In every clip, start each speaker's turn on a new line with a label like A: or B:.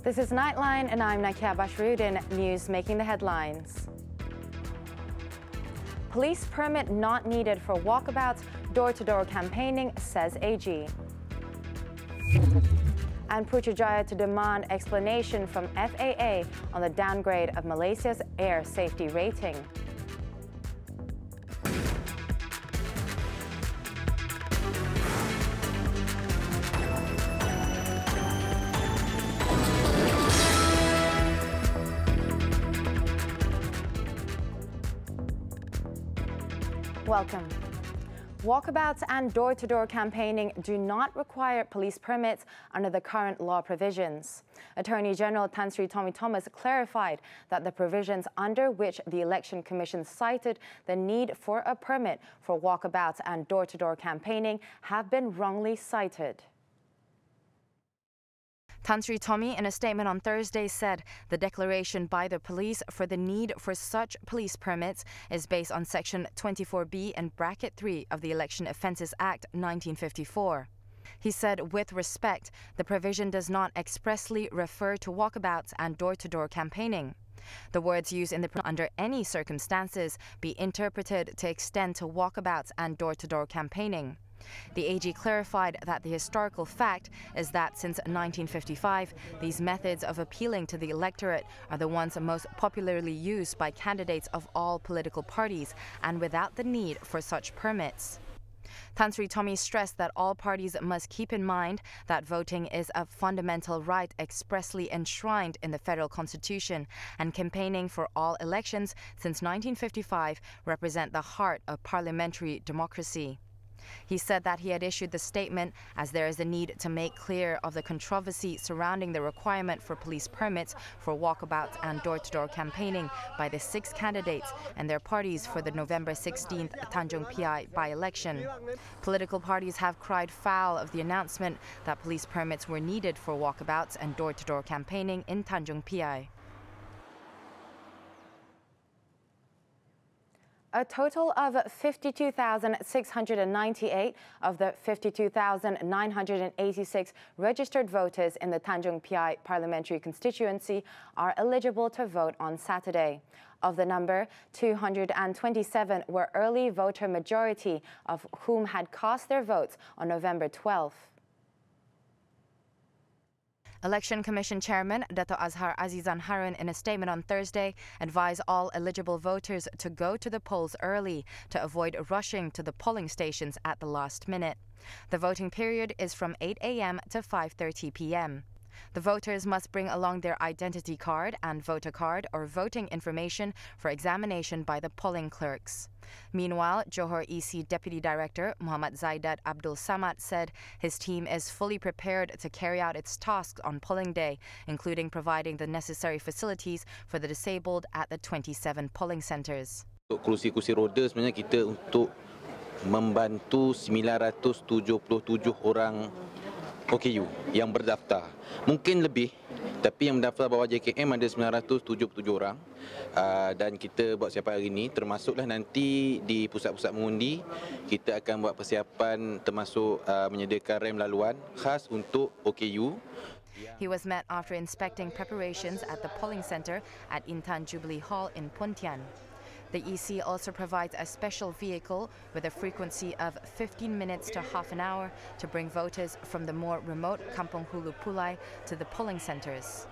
A: This is Nightline, and I'm Nakia Bashrudin. News making the headlines. Police permit not needed for walkabouts, door-to-door campaigning, says AG. And Putrajaya to demand explanation from FAA on the downgrade of Malaysia's air safety rating. Welcome. Walkabouts and door-to-door campaigning do not require police permits under the current law provisions. Attorney General Tan Sri Tommy Thomas clarified that the provisions under which the Election Commission cited the need for a permit for walkabouts and door-to-door campaigning have been wrongly cited. Tan Sri Tommy, in a statement on Thursday, said the declaration by the police for the need for such police permits is based on Section 24B and Bracket 3 of the Election Offences Act 1954. He said, with respect, the provision does not expressly refer to walkabouts and door-to-door campaigning. The words used in the under any circumstances be interpreted to extend to walkabouts and door-to-door campaigning. The AG clarified that the historical fact is that since 1955, these methods of appealing to the electorate are the ones most popularly used by candidates of all political parties and without the need for such permits. Tan Sri Tommy stressed that all parties must keep in mind that voting is a fundamental right expressly enshrined in the federal constitution, and campaigning for all elections since 1955 represent the heart of parliamentary democracy. He said that he had issued the statement as there is a need to make clear of the controversy surrounding the requirement for police permits for walkabouts and door-to-door campaigning by the 6 candidates and their parties for the November 16th Tanjung Piai by-election. Political parties have cried foul of the announcement that police permits were needed for walkabouts and door-to-door campaigning in Tanjung Piai. A total of 52,698 of the 52,986 registered voters in the Tanjung Piai parliamentary constituency are eligible to vote on Saturday. Of the number, 227 were early voter majority, of whom had cast their votes on November 12th. Election Commission Chairman Dato' Azhar Azizan Harun, in a statement on Thursday, advised all eligible voters to go to the polls early to avoid rushing to the polling stations at the last minute. The voting period is from 8 a.m. to 5:30 p.m. The voters must bring along their identity card and voter card or voting information for examination by the polling clerks. Meanwhile, Johor EC Deputy Director Muhammad Zaidat Abdul Samad said his team is fully prepared to carry out its tasks on polling day, including providing the necessary facilities for the disabled at the 27 polling centres.
B: Untuk kursi-kursi roda sebenarnya kita untuk membantu 977 orang OKU yang berdaftar. Mungkin lebih, tapi yang mendaftar bawah JKM ada 977 orang. Dan kita buat persiapan hari ini, termasuklah nanti di pusat-pusat mengundi, kita akan buat persiapan termasuk menyediakan rem laluan khas untuk OKU.
A: He was met after inspecting preparations at the polling centre at Intan Jubilee Hall in Pontian. The EC also provides a special vehicle with a frequency of 15 minutes to half an hour to bring voters from the more remote Kampung Hulu Pulai to the polling centres.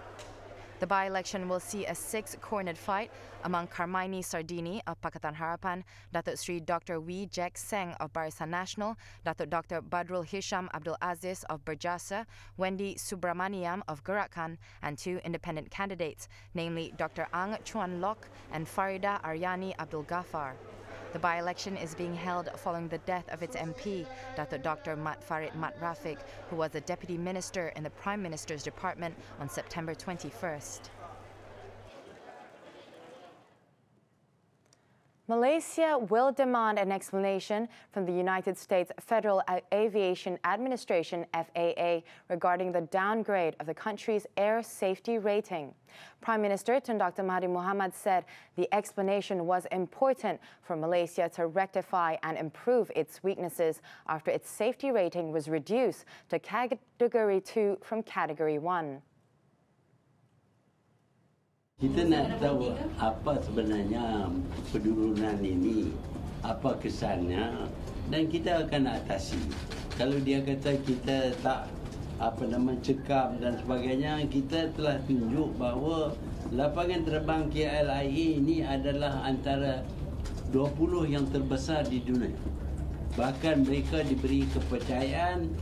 A: The by-election will see a 6-cornered fight among Karmaini Sardini of Pakatan Harapan, Datuk Sri Dr. Wee Jack Seng of Barisan Nasional, Datuk Dr. Badrul Hisham Abdul Aziz of Berjasa, Wendy Subramaniam of Gerakan, and 2 independent candidates, namely Dr. Ang Chuan Lok and Farida Aryani Abdul Ghaffar. The by-election is being held following the death of its MP, Dr. Mat Farid Mat Rafiq, who was a deputy minister in the Prime Minister's department on September 21st. Malaysia will demand an explanation from the United States Federal Aviation Administration, FAA, regarding the downgrade of the country's air safety rating. Prime Minister Tun Dr. Mahathir Mohamad said the explanation was important for Malaysia to rectify and improve its weaknesses after its safety rating was reduced to Category 2 from Category 1.
C: Kita nak tahu apa sebenarnya penurunan ini, apa kesannya, dan kita akan atasi. Kalau dia kata kita tak cekam dan sebagainya, kita telah tunjuk bahawa lapangan terbang KLIA ini adalah antara 20 yang terbesar di dunia. Bahkan mereka diberi kepercayaan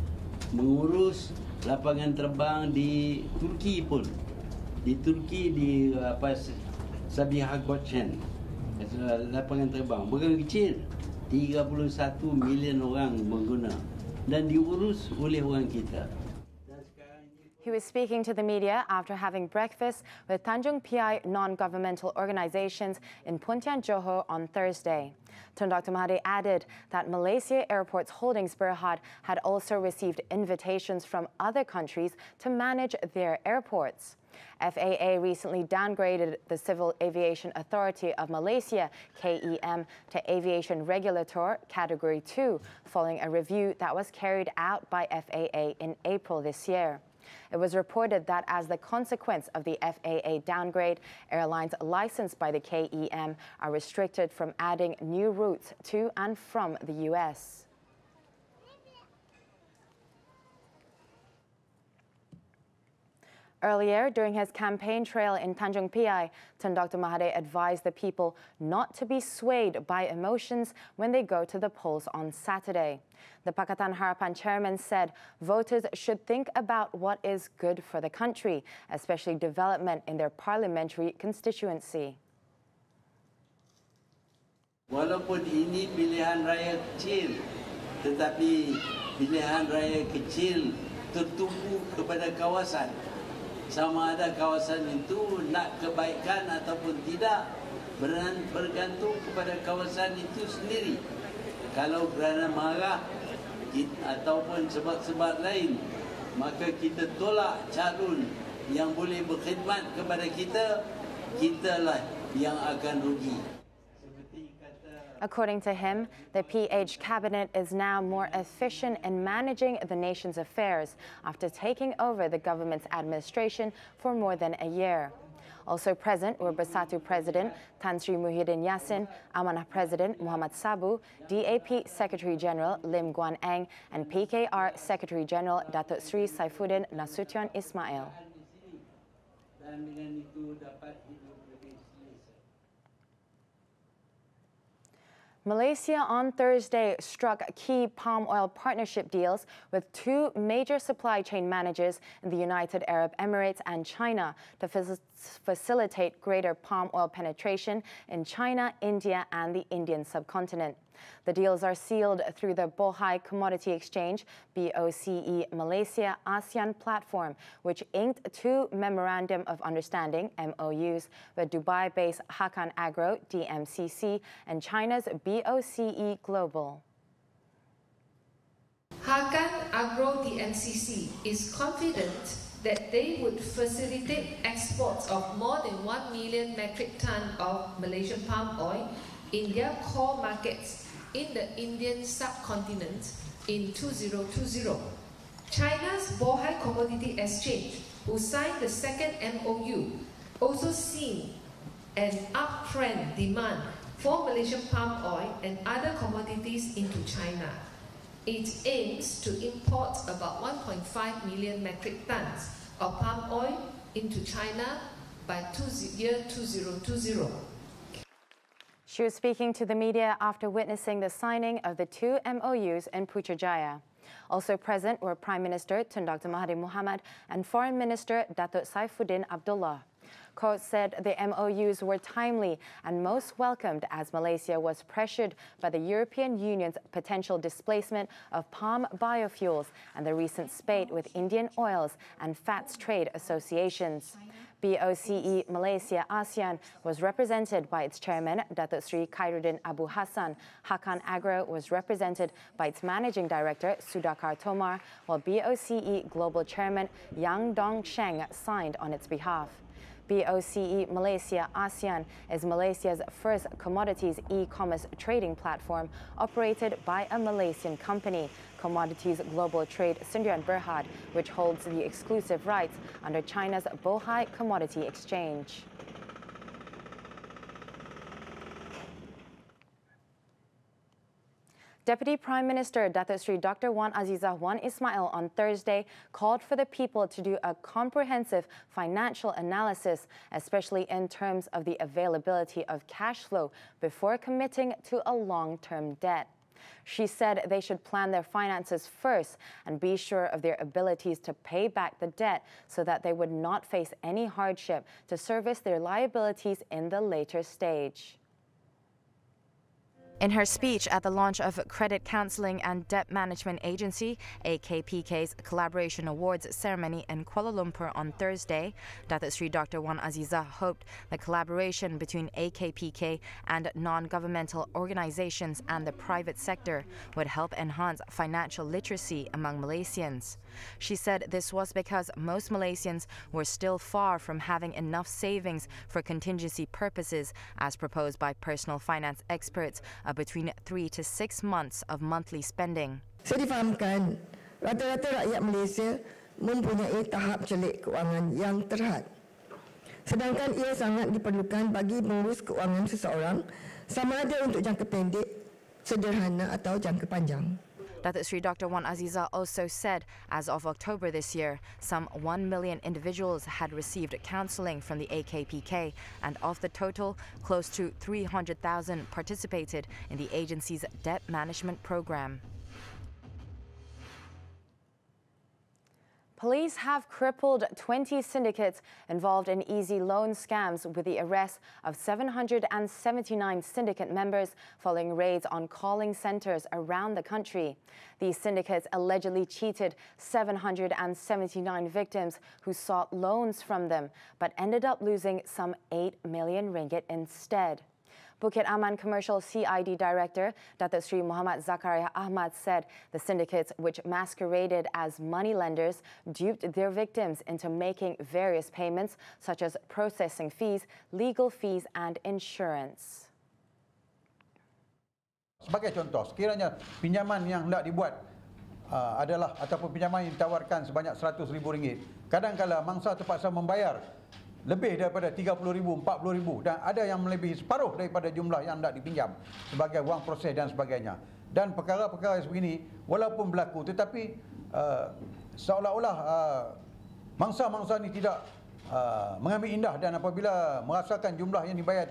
C: mengurus lapangan terbang di Turki pun. Di Turki, di Sabiha Gökçen, lapangan terbang bukan kecil, 31 million orang mengguna dan diurus oleh orang kita.
A: He was speaking to the media after having breakfast with Tanjung Piai non-governmental organizations in Pontian Johor on Thursday. Tun Dr. Mahathir added that Malaysia Airports Holdings Berhad had also received invitations from other countries to manage their airports. FAA recently downgraded the Civil Aviation Authority of Malaysia, KEM, to Aviation Regulator Category 2, following a review that was carried out by FAA in April this year. It was reported that as the consequence of the FAA downgrade, airlines licensed by the KEM are restricted from adding new routes to and from the U.S. Earlier, during his campaign trail in Tanjung Piai, Tun Dr. Mahathir advised the people not to be swayed by emotions when they go to the polls on Saturday. The Pakatan Harapan chairman said voters should think about what is good for the country, especially development in their parliamentary constituency.
C: Walaupun ini pilihan raya kecil, tetapi pilihan raya kecil tertumpu kepada kawasan. Sama ada kawasan itu nak kebaikan ataupun tidak bergantung kepada kawasan itu sendiri. Kalau kerana marah ataupun sebab-sebab lain, maka kita tolak calon yang boleh berkhidmat kepada kita, kitalah yang akan rugi.
A: According to him, the PH cabinet is now more efficient in managing the nation's affairs after taking over the government's administration for more than a year. Also present were Bersatu President Tan Sri Muhyiddin Yassin, Amanah President Muhammad Sabu, DAP Secretary General Lim Guan Eng, and PKR Secretary General Datuk Sri Saifuddin Nasution Ismail. Malaysia on Thursday struck key palm oil partnership deals with two major supply chain managers in the United Arab Emirates and China to facilitate greater palm oil penetration in China, India, and the Indian subcontinent. The deals are sealed through the Bohai Commodity Exchange, BOCE Malaysia ASEAN platform, which inked two Memorandum of Understanding, MOUs, with Dubai-based Hakan Agro, DMCC, and China's BOCE Global.
D: Hakan Agro DMCC is confident that they would facilitate exports of more than 1 million metric tons of Malaysian palm oil in their core markets in the Indian subcontinent in 2020. China's Bohai Commodity Exchange, who signed the second MOU, also seen an uptrend demand for Malaysian palm oil and other commodities into China. It aims to import about 1.5 million metric tons of palm oil into China by year 2020.
A: She was speaking to the media after witnessing the signing of the two MOUs in Putrajaya. Also present were Prime Minister Tun Dr. Mahathir Mohamad and Foreign Minister Datuk Saifuddin Abdullah. Court said the MOUs were timely and most welcomed as Malaysia was pressured by the European Union's potential displacement of palm biofuels and the recent spate with Indian oils and fats trade associations. BOCE Malaysia ASEAN was represented by its chairman, Datuk Sri Khairuddin Abu Hassan. Hakan Agro was represented by its managing director, Sudhakar Tomar, while BOCE Global Chairman Yang Dong Sheng signed on its behalf. BOCE Malaysia ASEAN is Malaysia's first commodities e-commerce trading platform operated by a Malaysian company, Commodities Global Trade Sdn Berhad, which holds the exclusive rights under China's Bohai Commodity Exchange. Deputy Prime Minister Datuk Seri Dr. Wan Azizah Wan Ismail on Thursday called for the people to do a comprehensive financial analysis, especially in terms of the availability of cash flow, before committing to a long-term debt. She said they should plan their finances first and be sure of their abilities to pay back the debt so that they would not face any hardship to service their liabilities in the later stage. In her speech at the launch of Credit Counselling and Debt Management Agency, AKPK's Collaboration Awards ceremony in Kuala Lumpur on Thursday, Datuk Seri Dr. Wan Azizah hoped the collaboration between AKPK and non-governmental organisations and the private sector would help enhance financial literacy among Malaysians. She said this was because most Malaysians were still far from having enough savings for contingency purposes, as proposed by personal finance experts, between 3 to 6 months of monthly spending.
E: Saya difahamkan rata-rata rakyat Malaysia mempunyai tahap celik kewangan yang terhad. Sedangkan ia sangat diperlukan bagi mengurus kewangan seseorang sama ada untuk jangka pendek, sederhana atau jangka panjang.
A: Datuk Seri Dr. Wan Azizah also said, as of October this year, some 1 million individuals had received counselling from the AKPK, and of the total, close to 300,000 participated in the agency's debt management program. Police have crippled 20 syndicates involved in easy loan scams with the arrest of 779 syndicate members following raids on calling centres around the country. These syndicates allegedly cheated 779 victims who sought loans from them, but ended up losing some 8 million ringgit instead. Bukit Aman Commercial CID Director Datuk Seri Muhammad Zakaria Ahmad said the syndicates, which masqueraded as money lenders, duped their victims into making various payments such as processing fees, legal fees and insurance.
F: Sebagai contoh, sekiranya pinjaman yang hendak dibuat adalah ataupun pinjaman yang ditawarkan sebanyak RM100,000, kadang-kala mangsa terpaksa membayar lebih daripada RM30,000, RM40,000 dan ada yang melebihi separuh daripada jumlah yang hendak dipinjam sebagai wang proses dan sebagainya. Dan perkara-perkara sebegini walaupun berlaku tetapi seolah-olah mangsa-mangsa ini tidak mengambil indah, dan apabila merasakan jumlah yang dibayar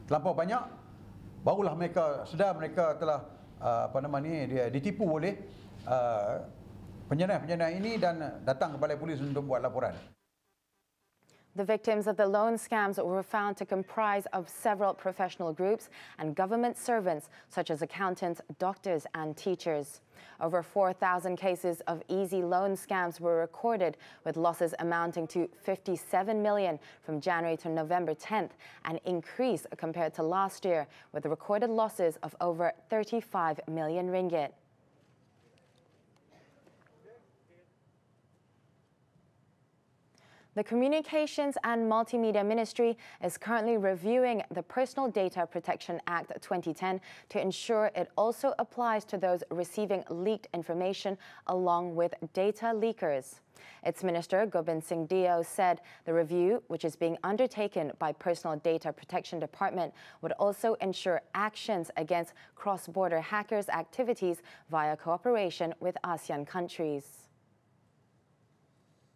F: terlampau banyak, barulah mereka sedar mereka telah ditipu oleh penjenayah-penjenayah ini dan datang ke balai polis untuk buat laporan.
A: The victims of the loan scams were found to comprise of several professional groups and government servants, such as accountants, doctors and teachers. Over 4,000 cases of easy loan scams were recorded, with losses amounting to 57 million from January to November 10th, an increase compared to last year, with recorded losses of over 35 million ringgit. The Communications and Multimedia Ministry is currently reviewing the Personal Data Protection Act 2010 to ensure it also applies to those receiving leaked information along with data leakers. Its Minister, Gobind Singh Dio, said the review, which is being undertaken by Personal Data Protection Department, would also ensure actions against cross-border hackers' activities via cooperation with ASEAN countries.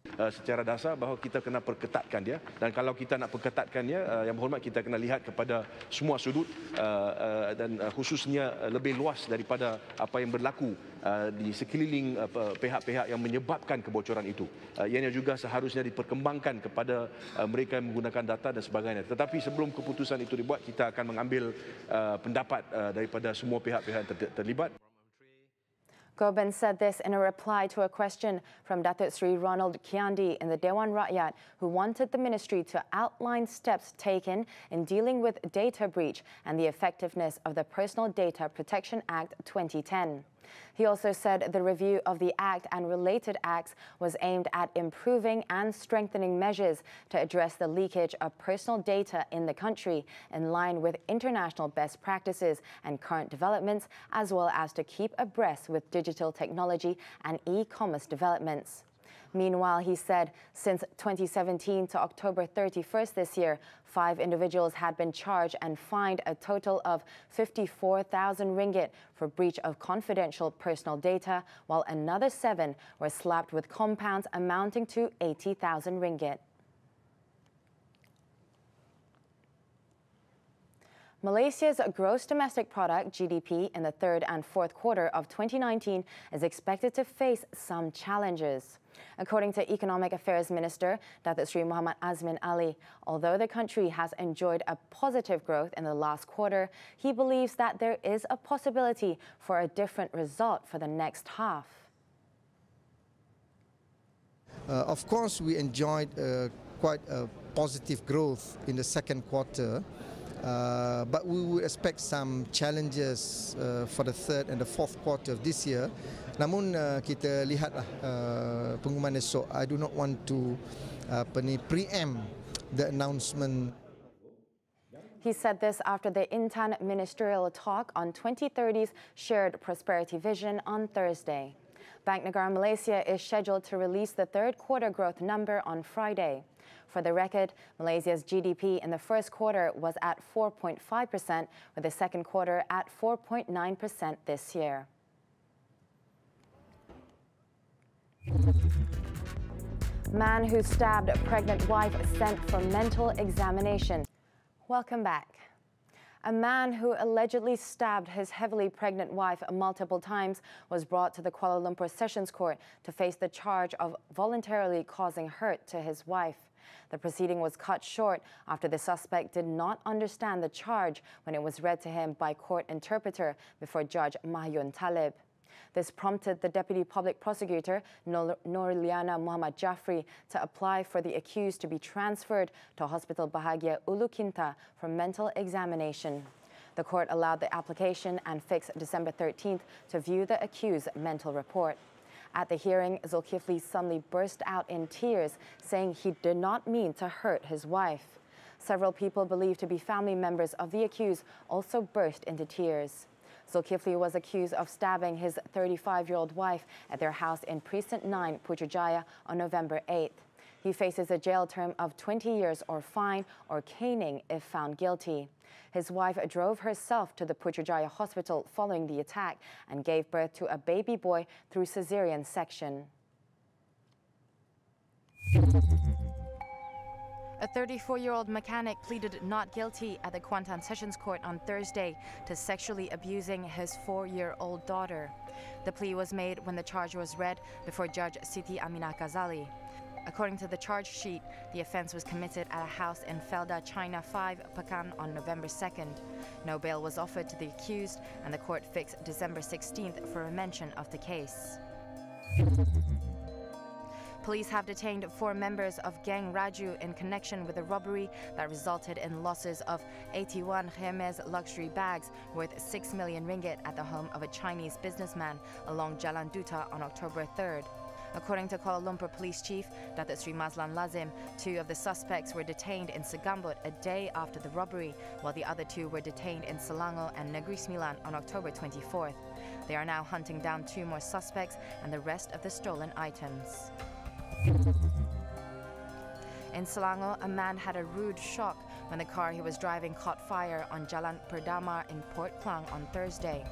G: Secara dasar bahawa kita kena perketatkan dia, dan kalau kita nak perketatkan dia, yang berhormat, kita kena lihat kepada semua sudut dan khususnya lebih luas daripada apa yang berlaku di sekeliling pihak-pihak yang menyebabkan kebocoran itu. Ianya juga seharusnya diperkembangkan kepada mereka yang menggunakan data dan sebagainya. Tetapi sebelum keputusan itu dibuat, kita akan mengambil pendapat daripada semua pihak-pihak yang terlibat.
A: Gobind said this in a reply to a question from Datuk Seri Ronald Kiandi in the Dewan Rakyat, who wanted the ministry to outline steps taken in dealing with data breach and the effectiveness of the Personal Data Protection Act 2010. He also said the review of the Act and related acts was aimed at improving and strengthening measures to address the leakage of personal data in the country in line with international best practices and current developments, as well as to keep abreast with digital technology and e-commerce developments. Meanwhile, he said since 2017 to October 31st this year, 5 individuals had been charged and fined a total of 54,000 ringgit for breach of confidential personal data, while another 7 were slapped with compounds amounting to 80,000 ringgit. Malaysia's gross domestic product, GDP, in the third and fourth quarter of 2019 is expected to face some challenges. According to Economic Affairs Minister Datuk Seri Muhammad Azmin Ali, although the country has enjoyed a positive growth in the last quarter, he believes that there is a possibility for a different result for the next half.
H: Of course, we enjoyed quite a positive growth in the second quarter. But we would expect some challenges for the third and the fourth quarter of this year. Namun kita lihatlah pengumuman esok. I do not want to preempt the announcement.
A: He said this after the Intan ministerial talk on 2030's shared prosperity vision on Thursday. Bank Negara Malaysia is scheduled to release the third quarter growth number on Friday. For the record, Malaysia's GDP in the first quarter was at 4.5%, with the second quarter at 4.9% this year. Man who stabbed pregnant wife sent for mental examination. Welcome back. A man who allegedly stabbed his heavily pregnant wife multiple times was brought to the Kuala Lumpur Sessions Court to face the charge of voluntarily causing hurt to his wife. The proceeding was cut short after the suspect did not understand the charge when it was read to him by court interpreter before Judge Mahyun Talib. This prompted the Deputy Public Prosecutor, Norliana Muhammad Jafri, to apply for the accused to be transferred to Hospital Bahagia Ulu Kinta for mental examination. The court allowed the application and fixed December 13th to view the accused's mental report. At the hearing, Zulkifli suddenly burst out in tears, saying he did not mean to hurt his wife. Several people believed to be family members of the accused also burst into tears. Zulkifli was accused of stabbing his 35-year-old wife at their house in Precinct 9, Putrajaya on November 8th. He faces a jail term of 20 years or fine or caning if found guilty. His wife drove herself to the Putrajaya hospital following the attack and gave birth to a baby boy through cesarean section. A 34-year-old mechanic pleaded not guilty at the Kuantan Sessions Court on Thursday to sexually abusing his 4-year-old daughter. The plea was made when the charge was read before Judge Siti Aminah Ghazali. According to the charge sheet, the offence was committed at a house in Felda, China 5, Pekan on November 2nd. No bail was offered to the accused, and the court fixed December 16th for a mention of the case. Police have detained 4 members of Gang Raju in connection with a robbery that resulted in losses of 81 Hermes luxury bags worth 6 million ringgit at the home of a Chinese businessman along Jalan Duta on October 3rd. According to Kuala Lumpur Police Chief Datuk Seri Mazlan Lazim, 2 of the suspects were detained in Segambut a day after the robbery, while the other 2 were detained in Selangor and Negeri Sembilan on October 24th. They are now hunting down 2 more suspects and the rest of the stolen items. In Selangor, a man had a rude shock when the car he was driving caught fire on Jalan Perdamar in Port Klang on Thursday.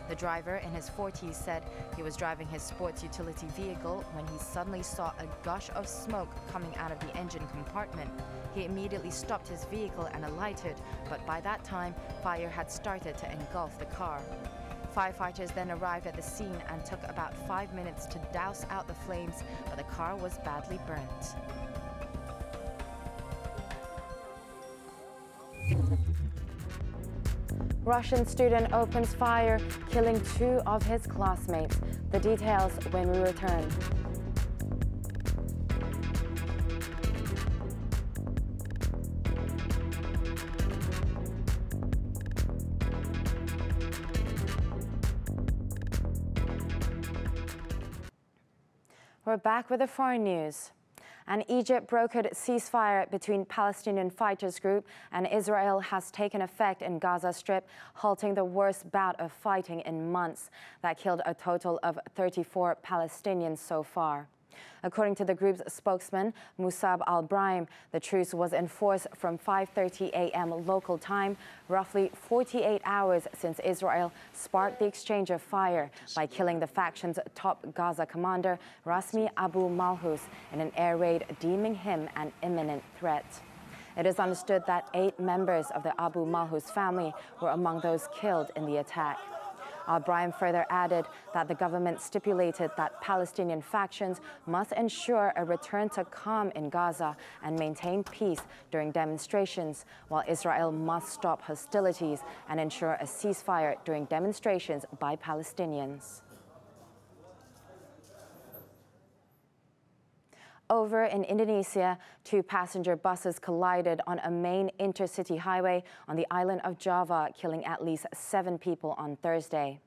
A: The driver, in his 40s, said he was driving his sports utility vehicle when he suddenly saw a gush of smoke coming out of the engine compartment. He immediately stopped his vehicle and alighted, but by that time, fire had started to engulf the car. Firefighters then arrived at the scene and took about 5 minutes to douse out the flames, but the car was badly burnt. Russian student opens fire, killing 2 of his classmates. The details when we return. We're back with the foreign news. An Egypt brokered ceasefire between Palestinian fighters group and Israel has taken effect in Gaza Strip, halting the worst bout of fighting in months that killed a total of 34 Palestinians so far. According to the group's spokesman, Musab Al-Brahim, the truce was enforced from 5:30 a.m. local time, roughly 48 hours since Israel sparked the exchange of fire by killing the faction's top Gaza commander, Rasmi Abu Malhous, in an air raid deeming him an imminent threat. It is understood that 8 members of the Abu Malhous family were among those killed in the attack. Al-Brahim further added that the government stipulated that Palestinian factions must ensure a return to calm in Gaza and maintain peace during demonstrations, while Israel must stop hostilities and ensure a ceasefire during demonstrations by Palestinians. Over in Indonesia, 2 passenger buses collided on a main intercity highway on the island of Java, killing at least 7 people on Thursday.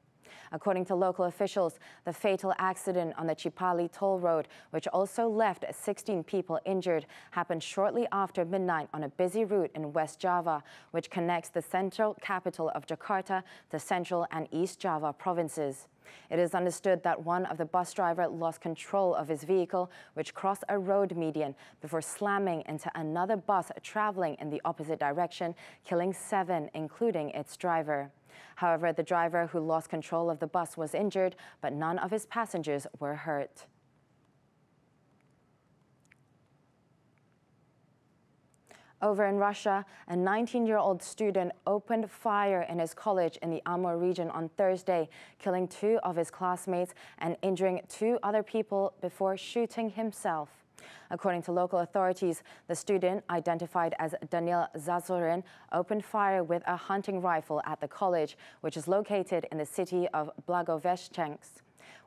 A: According to local officials, the fatal accident on the Cipali toll road, which also left 16 people injured, happened shortly after midnight on a busy route in West Java, which connects the central capital of Jakarta to Central and East Java provinces. It is understood that one of the bus drivers lost control of his vehicle, which crossed a road median before slamming into another bus traveling in the opposite direction, killing 7, including its driver. However, the driver who lost control of the bus was injured, but none of his passengers were hurt. Over in Russia, a 19-year-old student opened fire in his college in the Amur region on Thursday, killing 2 of his classmates and injuring 2 other people before shooting himself. According to local authorities, the student, identified as Daniil Zazorin, opened fire with a hunting rifle at the college, which is located in the city of Blagoveshchensk.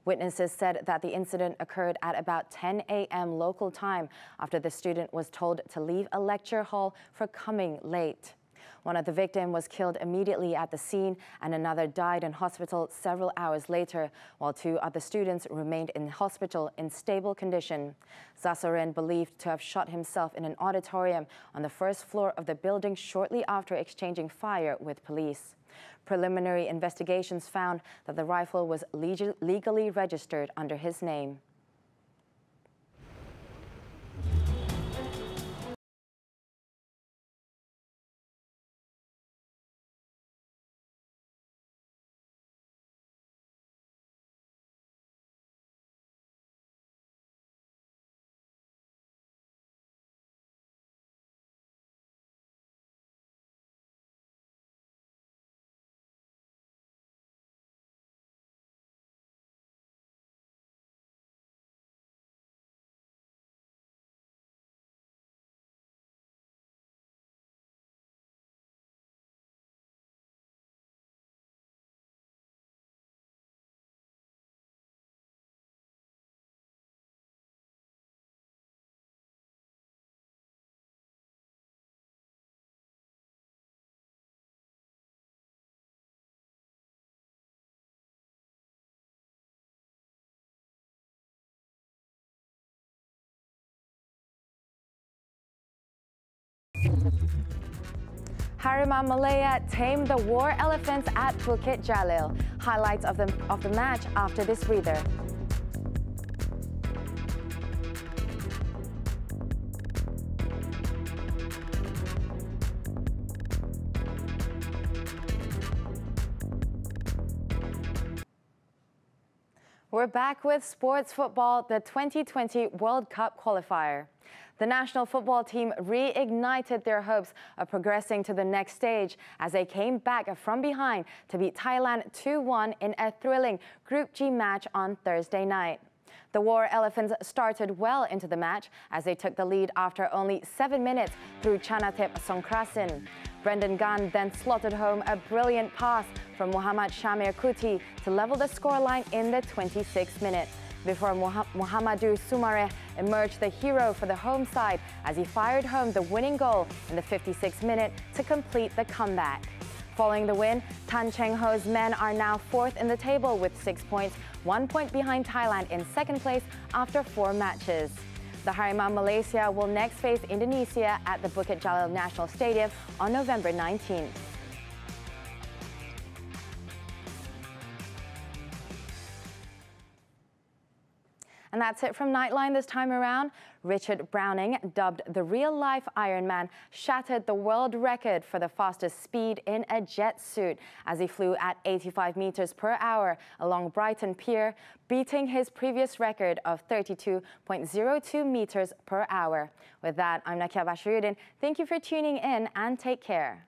A: Witnesses said that the incident occurred at about 10 a.m. local time after the student was told to leave a lecture hall for coming late. One of the victims was killed immediately at the scene, and another died in hospital several hours later, while 2 other students remained in hospital in stable condition. Zazorin, believed to have shot himself in an auditorium on the 1st floor of the building shortly after exchanging fire with police. Preliminary investigations found that the rifle was legally registered under his name. Harimau Malaya tamed the war elephants at Bukit Jalil. Highlights of the match after this breather. We're back with sports football, the 2020 World Cup qualifier. The national football team reignited their hopes of progressing to the next stage as they came back from behind to beat Thailand 2-1 in a thrilling Group G match on Thursday night. The War Elephants started well into the match as they took the lead after only 7 minutes through Chanatip Songkrasin. Brendan Gunn then slotted home a brilliant pass from Muhammad Shamir Kuti to level the scoreline in the 26th minute, before Muhammadu Sumareh emerged the hero for the home side as he fired home the winning goal in the 56th minute to complete the comeback. Following the win, Tan Cheng Ho's men are now 4th in the table with 6 points, 1 point behind Thailand in 2nd place after 4 matches. The Harimau Malaysia will next face Indonesia at the Bukit Jalil National Stadium on November 19th. And that's it from Nightline this time around. Richard Browning, dubbed the real-life Ironman, shattered the world record for the fastest speed in a jet suit as he flew at 85 meters per hour along Brighton Pier, beating his previous record of 32.02 meters per hour. With that, I'm Nakia Bashiruddin. Thank you for tuning in and take care.